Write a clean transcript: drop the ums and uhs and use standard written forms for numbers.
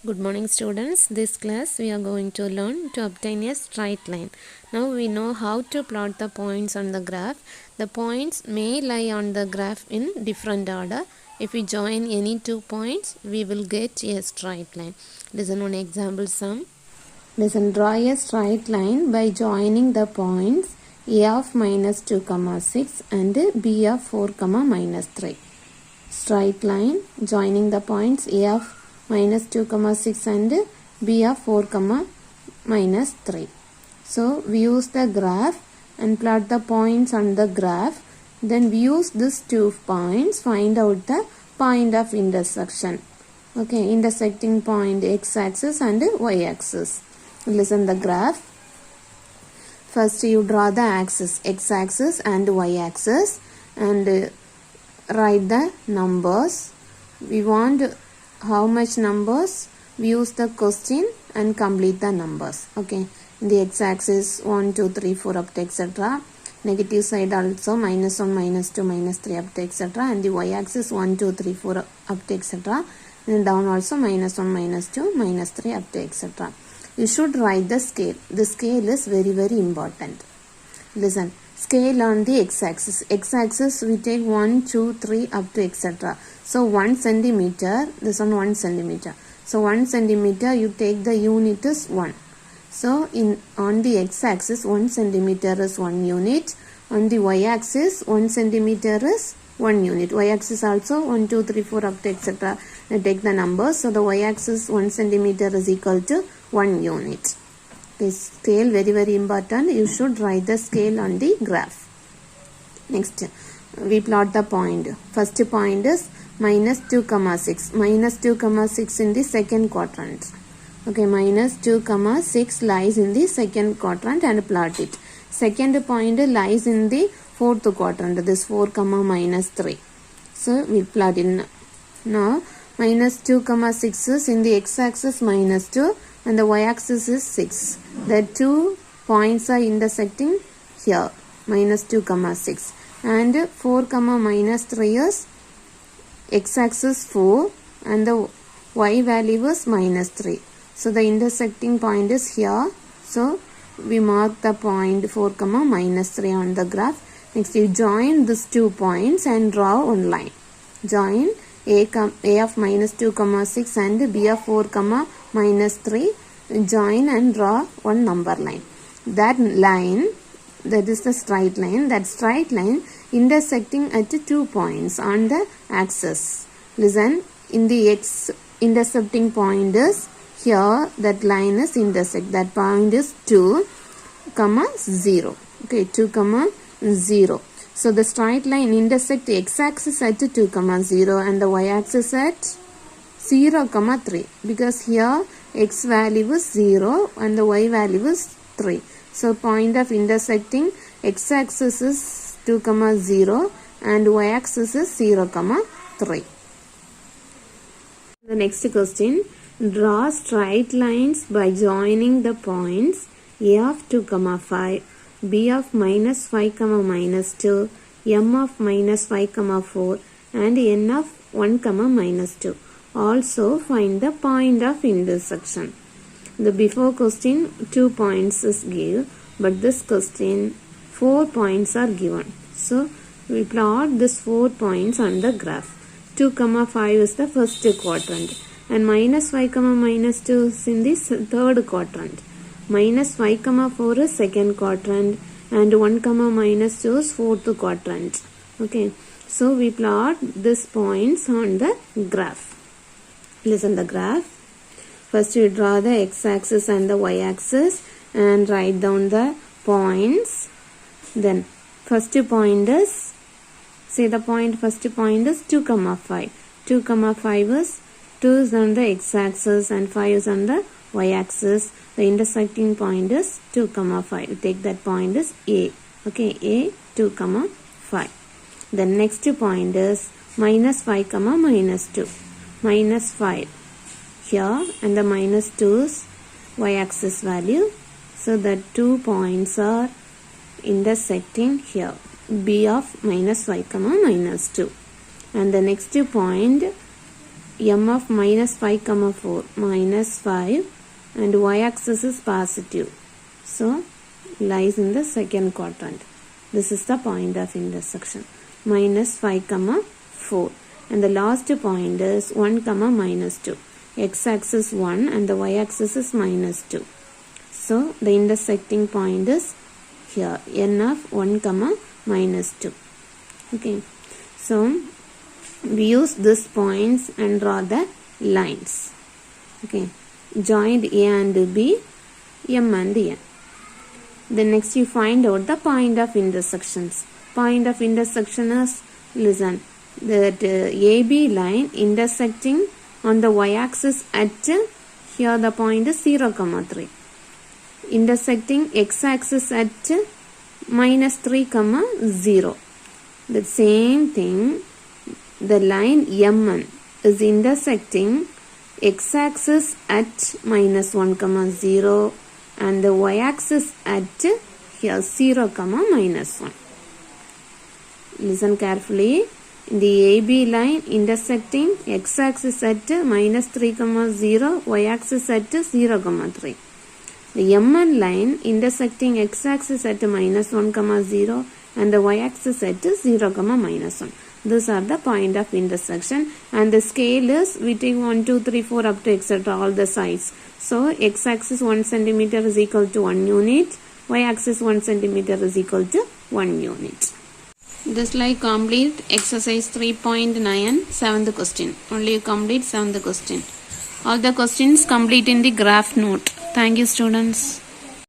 Good morning students. This class we are going to learn to obtain a straight line. Now we know how to plot the points on the graph. The points may lie on the graph in different order. If we join any two points, we will get a straight line. Listen one example sum. Listen, draw a straight line by joining the points a of minus 2 comma 6 and b of 4 comma minus 3. Straight line joining the points a of minus 2 comma 6 and b of 4 comma minus 3. So we use the graph and plot the points on the graph. Then we use these 2 points, find out the point of intersection. Okay, intersecting point x-axis and y-axis. Listen the graph. First you draw the axis, x-axis and y-axis, and write the numbers. We want how much numbers? We use the question and complete the numbers. Okay, in the x-axis 1, 2, 3, 4 up to etc. Negative side also minus 1, minus 2, minus 3 up to etc. And the y-axis 1, 2, 3, 4 up to etc. And down also minus 1, minus 2, minus 3 up to etc. You should write the scale. The scale is very important. Listen. Scale on the x-axis. X-axis we take 1, 2, 3 up to etc. So 1 centimeter, this one 1 centimeter. So 1 centimeter you take the unit is 1. So on the x-axis 1 centimeter is 1 unit. On the y-axis 1 centimeter is 1 unit. Y-axis also 1, 2, 3, 4 up to etc. Now take the numbers. So the y-axis 1 centimeter is equal to 1 unit. This scale very important. You should write the scale on the graph. Next, we plot the point. First point is minus 2 comma 6. Minus 2 comma 6 in the second quadrant. Okay, minus 2 comma 6 lies in the second quadrant and plot it. Second point lies in the fourth quadrant. This 4 comma minus 3. So we plot it. Now minus 2 comma 6 is in the x-axis minus 2 and the y-axis is 6. The 2 points are intersecting here, minus 2 comma 6, and 4 comma minus 3 is x-axis 4 and the y value is minus 3. So the intersecting point is here. So we mark the point 4 comma minus 3 on the graph. Next you join these 2 points and draw one line. Join a of minus 2 comma 6 and b of 4 comma minus 3. Join and draw one number line. That line, that is the straight line, that straight line intersecting at 2 points on the axis. Listen, in the x intercepting point is here, that line is intersect. That point is 2 comma 0. Okay, 2 comma 0. So the straight line intersect x-axis at 2 comma 0 and the y-axis at 0 comma 3, because here x value is 0 and the y value is 3. So point of intersecting x-axis is 2 comma 0 and y-axis is 0 comma 3. The next question, draw straight lines by joining the points a of 2 comma 5, b of minus 5 comma minus 2, m of minus 5 comma 4 and n of 1 comma minus 2. Also find the point of intersection. The before question 2 points is given, but this question 4 points are given. So we plot these 4 points on the graph. 2 comma 5 is the first quadrant and minus 5 comma minus 2 is in the third quadrant. Minus 5 comma 4 is second quadrant and 1 comma minus 2 is fourth quadrant. Okay, so we plot these points on the graph. Listen the graph. First you draw the x-axis and the y-axis and write down the points. Then first point is, say the point, first point is 2 comma 5. 2 comma 5 is 2 is on the x-axis and 5 is on the y-axis. The intersecting point is 2 comma 5. We take that point is A. Okay, A 2 comma 5. The next point is minus 5 comma minus 2. Minus 5 here and the minus 2 is y-axis value. So the 2 points are intersecting here, b of minus 5 comma minus 2. And the next point m of minus 5 comma 4 minus 5 and y-axis is positive. So lies in the second quadrant. This is the point of intersection. Minus 5 comma 4 and the last point is 1 comma minus 2. X-axis 1 and the y-axis is minus 2. So the intersecting point is here, n of 1 comma minus 2. Okay, so we use these points and draw the lines. Okay, joined A and B, M and N. Then next you find out the point of intersections. Point of intersection is, listen, that AB line intersecting on the y-axis at, here the point is 0 comma 3. Intersecting x-axis at minus 3 comma 0. The same thing, the line MN is intersecting x-axis at minus 1 comma 0 and the y-axis at here 0 comma minus 1. Listen carefully. The AB line intersecting x-axis at minus 3 comma 0, y-axis at 0 comma 3. The MN line intersecting x-axis at minus 1 comma 0 and the y-axis at 0 comma minus 1. These are the point of intersection, and the scale is we take 1, 2, 3, 4 up to etc. all the sides. So x-axis 1 centimeter is equal to 1 unit, y-axis 1 centimeter is equal to 1 unit. This like complete exercise 3.9 7th question. Only you complete 7th question. All the questions complete in the graph note. Thank you students.